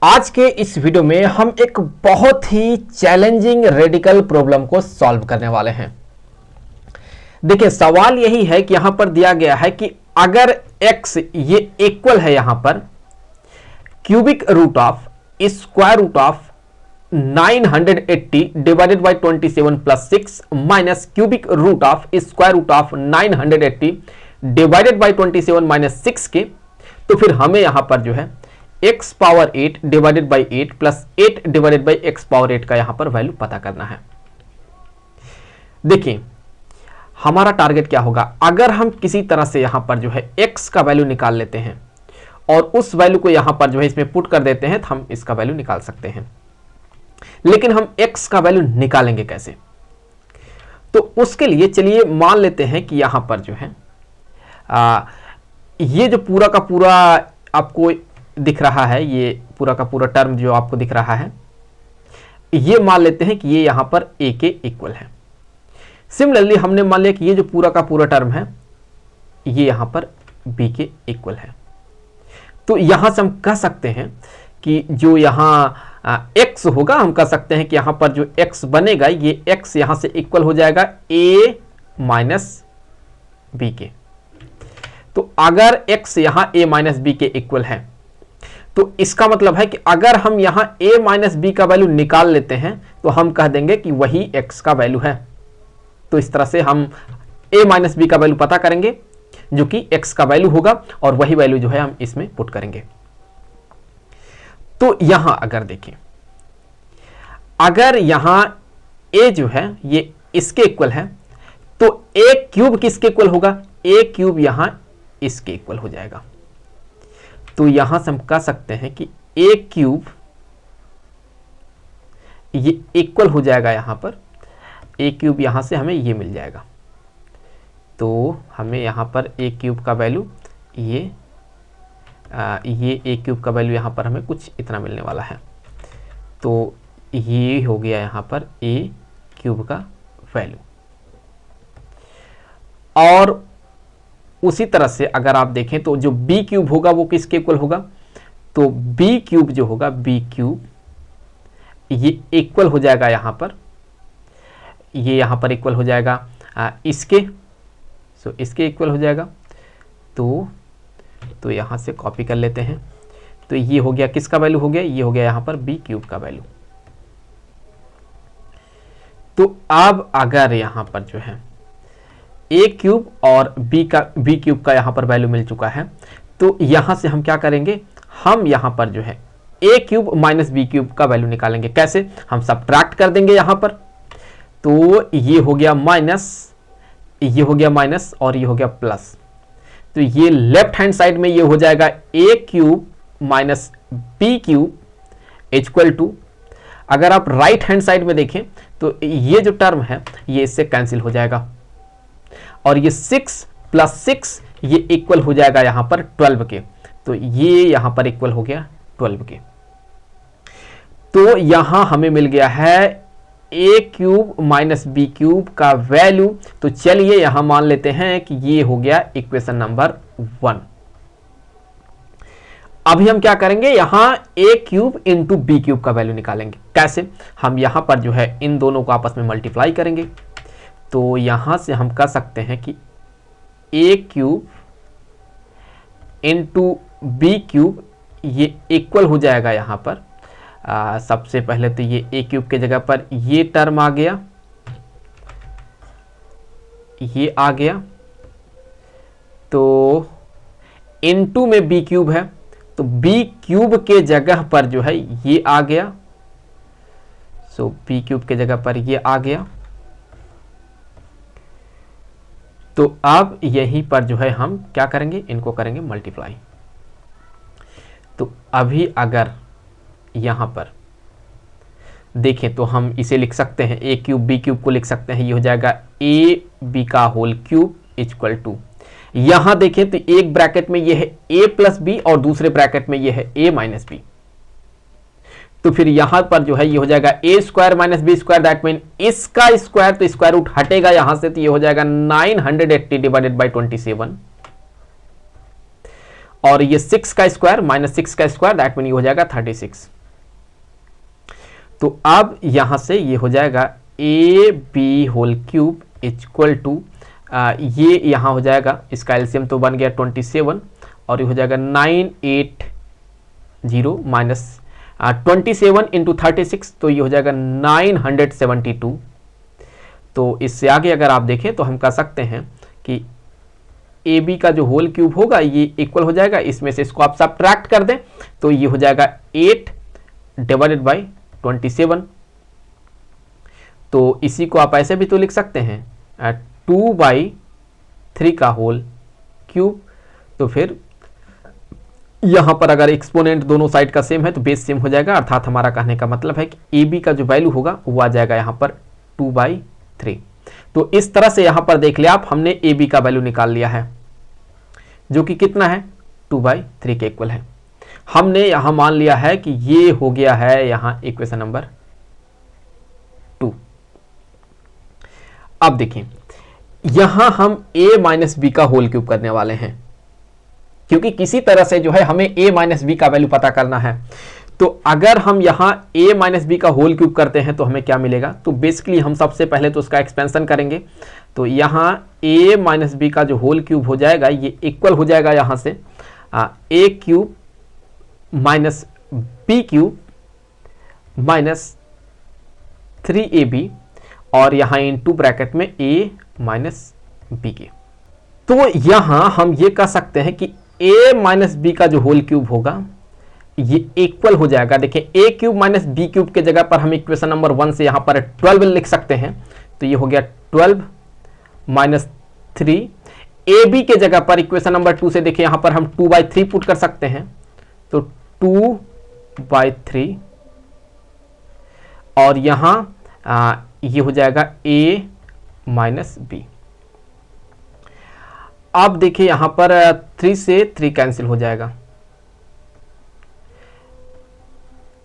आज के इस वीडियो में हम एक बहुत ही चैलेंजिंग रेडिकल प्रॉब्लम को सॉल्व करने वाले हैं। देखिए, सवाल यही है कि यहां पर दिया गया है कि अगर x ये इक्वल है यहां पर cubic root of square root of 980 divided by 27 plus 6 minus cubic root of square root of 980 divided by 27 minus 6 के, तो फिर हमें यहां पर जो है x power 8 divided by 8 plus 8 divided by x power 8 का यहां पर वैल्यू पता करना है। देखिए, हमारा टारगेट क्या होगा, अगर हम किसी तरह से यहां पर जो है x का वैल्यू निकाल लेते हैं और उस वैल्यू को यहां पर जो है इसमें पुट कर देते हैं तो हम इसका वैल्यू निकाल सकते हैं। लेकिन हम x का वैल्यू निकालेंगे कैसे? तो उसके लिए चलिए मान लेते हैं कि यहां पर जो है ये जो पूरा का पूरा आपको दिख रहा है, ये पूरा का पूरा टर्म जो आपको दिख रहा है, ये मान लेते हैं कि ये यहां पर a के इक्वल है। सिमिलरली हमने मान लिया कि ये जो पूरा का पूरा टर्म है ये यहां पर b के इक्वल है। तो यहां से हम कह सकते हैं कि जो यहां x होगा, हम कह सकते हैं कि यहां पर जो x बनेगा ये x यहां से इक्वल हो जाएगा a माइनस बी के। तो अगर x यहां a माइनस बी के इक्वल है तो इसका मतलब है कि अगर हम यहां a माइनस बी का वैल्यू निकाल लेते हैं तो हम कह देंगे कि वही x का वैल्यू है। तो इस तरह से हम a माइनस बी का वैल्यू पता करेंगे जो कि x का वैल्यू होगा और वही वैल्यू जो है हम इसमें पुट करेंगे। तो यहां अगर देखें, अगर यहां a जो है ये इसके इक्वल है तो a क्यूब किसके इक्वल होगा? a क्यूब यहां इसके इक्वल हो जाएगा। तो यहां से हम कह सकते हैं कि a क्यूब ये इक्वल हो जाएगा, यहां पर a क्यूब यहां से हमें ये मिल जाएगा। तो हमें यहां पर a क्यूब का वैल्यू ये a क्यूब का वैल्यू यहां पर हमें कुछ इतना मिलने वाला है। तो ये हो गया यहां पर a क्यूब का वैल्यू। और उसी तरह से अगर आप देखें तो जो b क्यूब होगा वो किसके इक्वल होगा? तो b क्यूब जो होगा, b क्यूब ये इक्वल हो जाएगा यहां पर, ये यहां पर इक्वल हो जाएगा इसके, इसके इक्वल हो जाएगा। तो यहां से कॉपी कर लेते हैं। तो ये हो गया किसका वैल्यू हो गया? ये हो गया यहां पर b क्यूब का वैल्यू। तो अब अगर यहां पर जो है a क्यूब और b क्यूब का यहां पर वैल्यू मिल चुका है, तो यहां से हम क्या करेंगे, हम यहां पर जो है a cube minus b cube का वैल्यू निकालेंगे। कैसे? हम सब्ट्रैक्ट कर देंगे यहां पर। तो ये हो गया माइनस, ये हो गया माइनस और ये हो गया प्लस। तो ये लेफ्ट हैंड साइड में ये हो जाएगा a cube minus b cube equal to, अगर आप राइट हैंड साइड में देखें तो ये जो टर्म है ये इससे कैंसिल हो जाएगा और ये 6 प्लस 6 ये इक्वल हो जाएगा यहां पर 12 के। तो ये यहां पर इक्वल हो गया 12 के। तो यहां हमें मिल गया है a cube minus B cube का वैल्यू। तो चलिए यहां मान लेते हैं कि ये हो गया इक्वेशन नंबर 1। अभी हम क्या करेंगे, यहां a cube into B cube का वैल्यू निकालेंगे। कैसे? हम यहां पर जो है इन दोनों को आपस में मल्टीप्लाई करेंगे। तो यहां से हम कह सकते हैं कि a cube into B cube ये इक्वल हो जाएगा यहां पर सबसे पहले तो ये a क्यूब के जगह पर ये टर्म आ गया, ये आ गया। तो इंटू में b क्यूब है तो b क्यूब के जगह पर जो है ये आ गया। सो b क्यूब के जगह पर ये आ गया। तो अब यहीं पर जो है हम क्या करेंगे, इनको करेंगे मल्टीप्लाई। तो अभी अगर यहां पर देखें तो हम इसे लिख सकते हैं, a क्यूब b क्यूब को लिख सकते हैं, ये हो जाएगा a b का होल क्यूब इक्वल टू, यहां देखें तो एक ब्रैकेट में ये है a प्लस बी और दूसरे ब्रैकेट में ये है a माइनस बी। तो फिर यहां पर जो है ये हो जाएगा a square minus B square, that mean इसका स्क्वायर, तो स्क्वायर रूट हटेगा यहां से, तो ये हो जाएगा 980 डिवाइडेड बाई 27 और ये 6 का स्क्वायर माइनस 6 का स्क्वायर, दैट मीन ये हो जाएगा 36। तो अब यहाँ से ये हो जाएगा A B whole cube equal to, ये यहाँ हो जाएगा, इसका एलसीएम तो बन गया 27 और ये हो जाएगा 980 माइनस 27 इंटू 36, तो ये हो जाएगा 972। तो इससे आगे अगर आप देखें तो हम कह सकते हैं कि ए बी का जो होल क्यूब होगा ये इक्वल हो जाएगा, इसमें से इसको आप सब्ट्रैक्ट कर दें तो ये हो जाएगा 8 डिवाइडेड बाई 27। तो इसी को आप ऐसे भी तो लिख सकते हैं 2/3 का होल क्यूब। तो फिर यहां पर अगर एक्सपोनेंट दोनों साइड का सेम है तो बेस सेम हो जाएगा, अर्थात हमारा कहने का मतलब है कि ए बी का जो वैल्यू होगा वो आ जाएगा यहां पर 2/3। तो इस तरह से यहां पर देख लिया आप, हमने ए बी का वैल्यू निकाल लिया है जो कि कितना है 2/3 के इक्वल है। हमने यहां मान लिया है कि ये हो गया है यहां इक्वेशन नंबर 2। अब देखिए यहां हम a माइनस बी का होल क्यूब करने वाले हैं, क्योंकि किसी तरह से जो है हमें a माइनस बी का वैल्यू पता करना है। तो अगर हम यहां a माइनस बी का होल क्यूब करते हैं तो हमें क्या मिलेगा, तो बेसिकली हम सबसे पहले तो उसका एक्सपेंशन करेंगे। तो यहां a माइनस बी का जो होल क्यूब हो जाएगा ये इक्वल हो जाएगा यहां से a cube minus B cube minus 3ab और यहां इनटू ब्रैकेट में a माइनस बी के। तो यहां हम ये कह सकते हैं कि a माइनस बी का जो होल क्यूब होगा ये इक्वल हो जाएगा, देखिए a cube minus B cube के जगह पर हम इक्वेशन नंबर 1 से यहां पर 12 लिख सकते हैं। तो ये हो गया 12 माइनस 3। ए बी के जगह पर इक्वेशन नंबर 2 से देखिए यहां पर हम 2/3 पुट कर सकते हैं, तो 2/3 और यहां ये हो जाएगा a माइनस बी। अब देखिए यहां पर 3 से 3 कैंसिल हो जाएगा,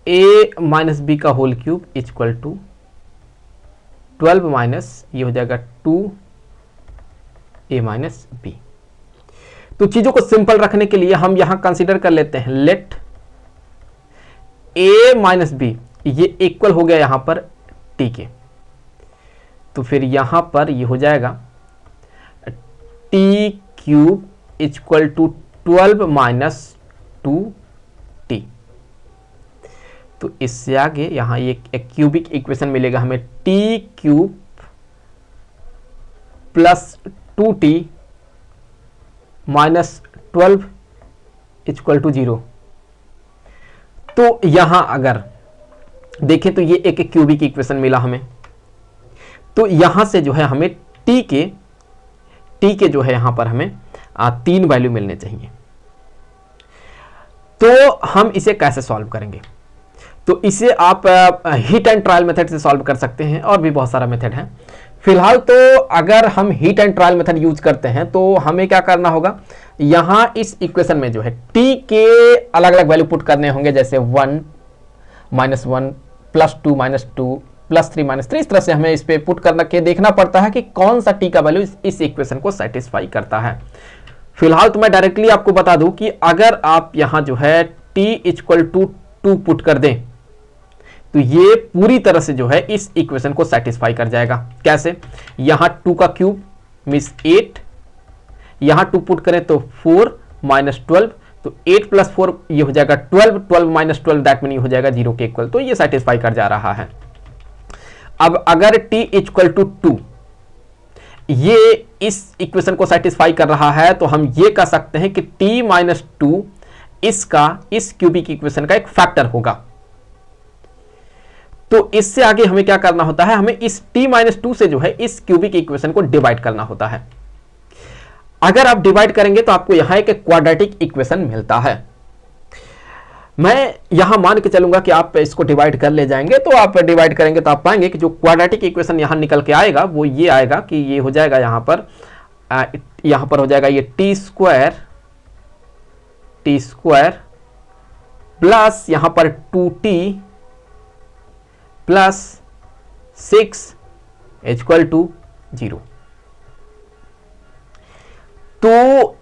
a माइनस बी का whole cube equal to 12 minus ये हो जाएगा 2a माइनस बी। तो चीजों को सिंपल रखने के लिए हम यहां कंसीडर कर लेते हैं लेट a माइनस बी ये इक्वल हो गया यहां पर t के। तो फिर यहां पर ये हो जाएगा t cube equal to 12 minus 2t। तो इससे आगे यहां एक क्यूबिक इक्वेशन मिलेगा हमें, t cube plus 2t minus 12 equal to 0। तो यहां अगर देखें तो ये एक क्यूबिक इक्वेशन मिला हमें, तो यहां से जो है हमें t के जो है यहां पर हमें 3 वैल्यू मिलने चाहिए। तो हम इसे कैसे सॉल्व करेंगे, तो इसे आप हीट एंड ट्रायल मेथड से सॉल्व कर सकते हैं और भी बहुत सारा मेथड है। फिलहाल तो अगर हम heat and trial method use करते हैं तो हमें क्या करना होगा, यहां इस इक्वेशन में जो है t के अलग अलग वैल्यू पुट करने होंगे, जैसे 1 minus 1 plus 2 minus 2 plus 3 minus 3। इस तरह से हमें इस पे पुट करना के देखना पड़ता है कि कौन सा t का वैल्यू इस इक्वेशन को सेटिस्फाई करता है। फिलहाल तो मैं डायरेक्टली आपको बता दूं कि अगर आप यहां जो है t इक्वल टू 2 पुट कर दें तो ये पूरी तरह से जो है इस इक्वेशन को सेटिस्फाई कर जाएगा। कैसे, यहां 2 का क्यूब मींस 8, यहां 2 पुट करें तो 4 माइनस 12, तो 8 प्लस 4 ये हो जाएगा 12, 12 माइनस 12 दैट मीन ये हो जाएगा 0 के इक्वल। तो ये सेटिस्फाई कर जा रहा है। अब अगर t इक्वल टू 2 ये इस इक्वेशन को सेटिस्फाई कर रहा है तो हम ये कह सकते हैं कि t माइनस 2 इसका इस क्यूबिक इक्वेशन का एक फैक्टर होगा। तो इससे आगे हमें क्या करना होता है, हमें इस t माइनस 2 से जो है इस क्यूबिक इक्वेशन को डिवाइड करना होता है। अगर आप डिवाइड करेंगे तो आपको यहां एक क्वाड्रेटिक इक्वेशन मिलता है। मैं यहां मान के चलूंगा कि आप इसको डिवाइड कर ले जाएंगे, तो आप डिवाइड करेंगे तो आप पाएंगे कि जो क्वाड्रेटिक इक्वेशन यहां निकल के आएगा वो ये आएगा कि ये हो जाएगा यहां पर हो जाएगा ये टी स्क्वायर प्लस यहां पर 2t प्लस 6 इक्वल टू 0। तो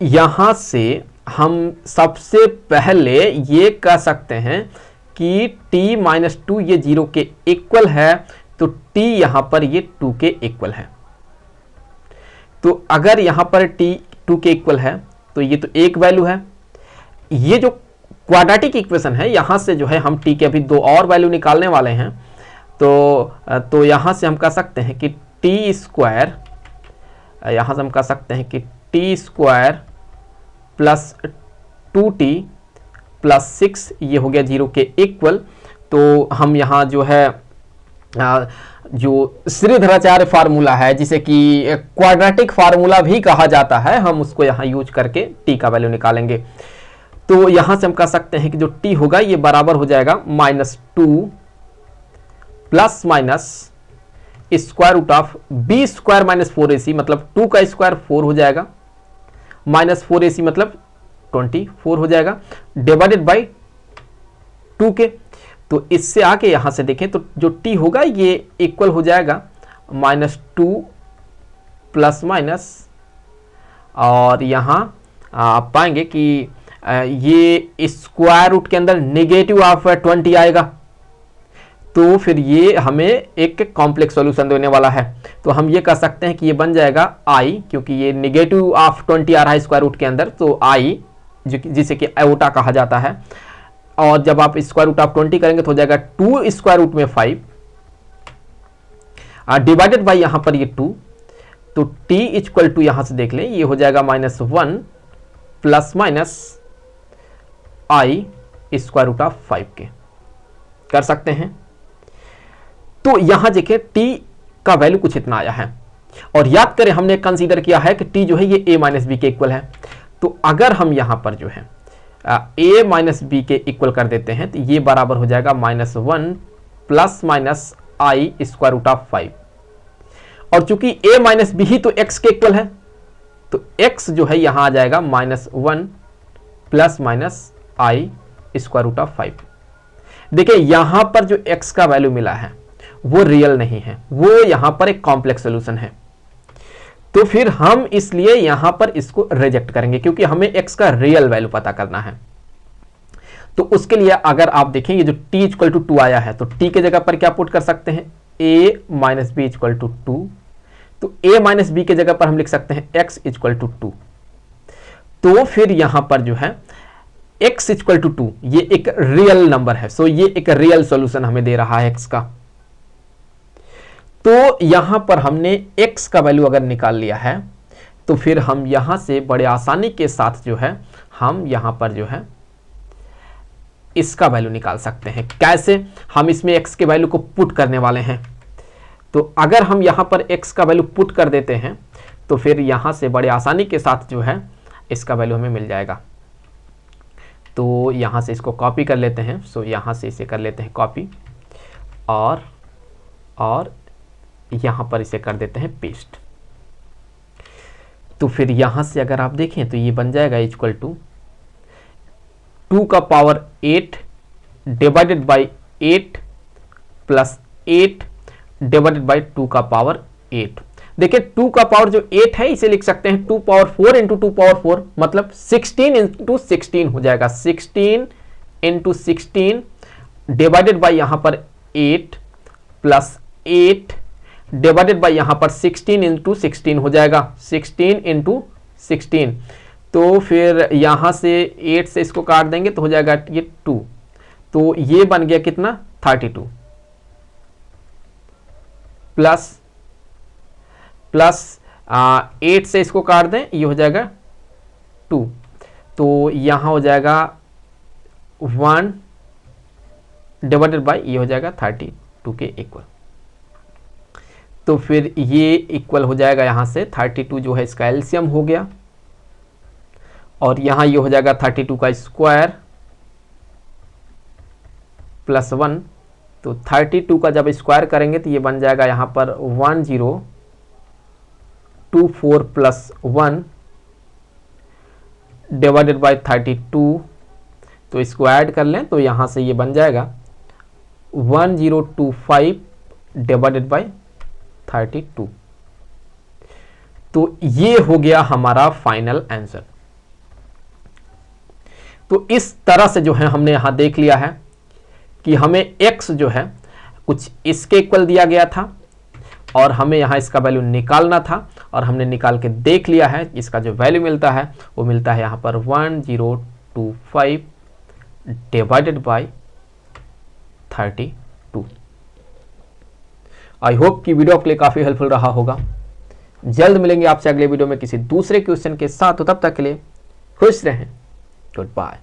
यहां से हम सबसे पहले ये कह सकते हैं कि t माइनस 2 ये 0 के इक्वल है, तो t यहां पर ये 2 के इक्वल है। तो अगर यहां पर t 2 के इक्वल है तो ये तो एक वैल्यू है। ये जो क्वाड्रेटिक इक्वेशन है, यहां से जो है हम t के अभी दो और वैल्यू निकालने वाले हैं। तो यहां से हम कह सकते हैं कि t स्क्वायर, यहां से हम कह सकते हैं कि t square plus 2t plus 6 ये हो गया 0 के इक्वल। तो हम यहाँ जो है जो श्रीधराचार्य फार्मूला है, जिसे कि क्वाड्रेटिक फार्मूला भी कहा जाता है, हम उसको यहाँ यूज करके t का वैल्यू निकालेंगे। तो यहाँ से हम कह सकते हैं कि जो t होगा ये बराबर हो जाएगा -2 plus minus square root of b square minus 4ac, मतलब 2 का स्क्वायर 4 हो जाएगा, माइनस 4ac मतलब 24 हो जाएगा, डिवाइडेड बाई 2 के। तो इससे आके यहां से देखें तो जो t होगा ये इक्वल हो जाएगा -2 प्लस माइनस, और यहां आप पाएंगे कि ये स्क्वायर रूट के अंदर नेगेटिव ऑफ 20 आएगा। तो फिर ये हमें एक कॉम्प्लेक्स सॉल्यूशन देने वाला है। तो हम ये कह सकते हैं कि ये बन जाएगा i, क्योंकि ये नेगेटिव ऑफ 20 आ रहा है स्क्वायर रूट के अंदर, तो i जिसे कि आयोटा कहा जाता है। और जब आप स्क्वायर रूट ऑफ 20 करेंगे तो हो जाएगा 2 स्क्वायर रूट में 5 डिवाइडेड बाई यहां पर ये 2। तो t इक्वल टू यहां से देख लें, ये हो जाएगा -1 plus minus i square root of 5 के। कर सकते हैं। तो यहां देखिए t का वैल्यू कुछ इतना आया है, और याद करें हमने कंसीडर किया है कि t जो है ये a माइनस बी के इक्वल है। तो अगर हम यहां पर जो है a माइनस बी के इक्वल कर देते हैं तो ये बराबर हो जाएगा -1 plus minus i square root of 5। और चूंकि a माइनस बी ही तो x के इक्वल है, तो x जो है यहां आ जाएगा -1 plus minus i square root of 5। देखिए यहां पर जो x का वैल्यू मिला है वो रियल नहीं है, वो यहां पर एक कॉम्प्लेक्स सॉल्यूशन है। तो फिर हम इसलिए यहां पर इसको रिजेक्ट करेंगे, क्योंकि हमें x का रियल वैल्यू पता करना है। तो उसके लिए अगर आप देखें ये जो t इक्वल टू 2 आया है, तो t के जगह पर क्या पुट कर सकते हैं, a minus B equal to 2। तो a माइनस बी के जगह पर हम लिख सकते हैं x इक्वल टू 2। तो फिर यहां पर जो है x इक्वल टू 2 ये एक रियल नंबर है, सो ये एक रियल सॉल्यूशन हमें दे रहा है x का। तो यहां पर हमने x का वैल्यू अगर निकाल लिया है, तो फिर हम यहां से बड़े आसानी के साथ जो है हम यहां पर जो है इसका वैल्यू निकाल सकते हैं। कैसे? हम इसमें x के वैल्यू को पुट करने वाले हैं। तो अगर हम यहां पर x का वैल्यू पुट कर देते हैं तो फिर यहां से बड़े आसानी के साथ जो है इसका वैल्यू हमें मिल जाएगा। तो यहां से इसको कॉपी कर लेते हैं। सो यहां से इसे कर लेते हैं कॉपी, और यहां पर इसे कर देते हैं पेस्ट। तो फिर यहां से अगर आप देखें तो ये बन जाएगा इक्वल टू 2 का power 8 divided by 8 plus 8 divided by 2 का पावर 8। देखिए 2 का पावर जो 8 है इसे लिख सकते हैं 2 पावर 4 इंटू 2 पावर 4, मतलब 16 इंटू 16 हो जाएगा। 16 इंटू 16 डिवाइडेड बाई यहां पर 8 प्लस 8 डिवाइडेड बाई यहां पर 16 इंटू 16 हो जाएगा। 16 इंटू 16, तो फिर यहां से 8 से इसको काट देंगे तो हो जाएगा ये 2। तो ये बन गया कितना, 32 प्लस 8 से इसको काट दें, ये हो जाएगा 2। तो यहां हो जाएगा 1 डिवाइडेड बाई ये हो जाएगा 32 के इक्वल। तो फिर ये इक्वल हो जाएगा यहां से 32 जो है इसका एलसीएम हो गया, और यहां ये हो जाएगा 32 का स्क्वायर प्लस 1। तो 32 का जब स्क्वायर करेंगे तो ये बन जाएगा यहां पर 1024 प्लस 1 डिवाइडेड बाई 32। तो इसको ऐड कर लें तो यहां से ये बन जाएगा 1025 डिवाइडेड बाई 32। तो ये हो गया हमारा फाइनल आंसर। तो इस तरह से जो है हमने यहां देख लिया है कि हमें x जो है कुछ इसके इक्वल दिया गया था और हमें यहाँ इसका वैल्यू निकालना था, और हमने निकाल के देख लिया है। इसका जो वैल्यू मिलता है वो मिलता है यहाँ पर 1025 डिवाइडेड बाय 32। आई होप कि वीडियो आपके लिए काफ़ी हेल्पफुल रहा होगा। जल्द मिलेंगे आपसे अगले वीडियो में किसी दूसरे क्वेश्चन के साथ, तो तब तक के लिए खुश रहें। Good bye.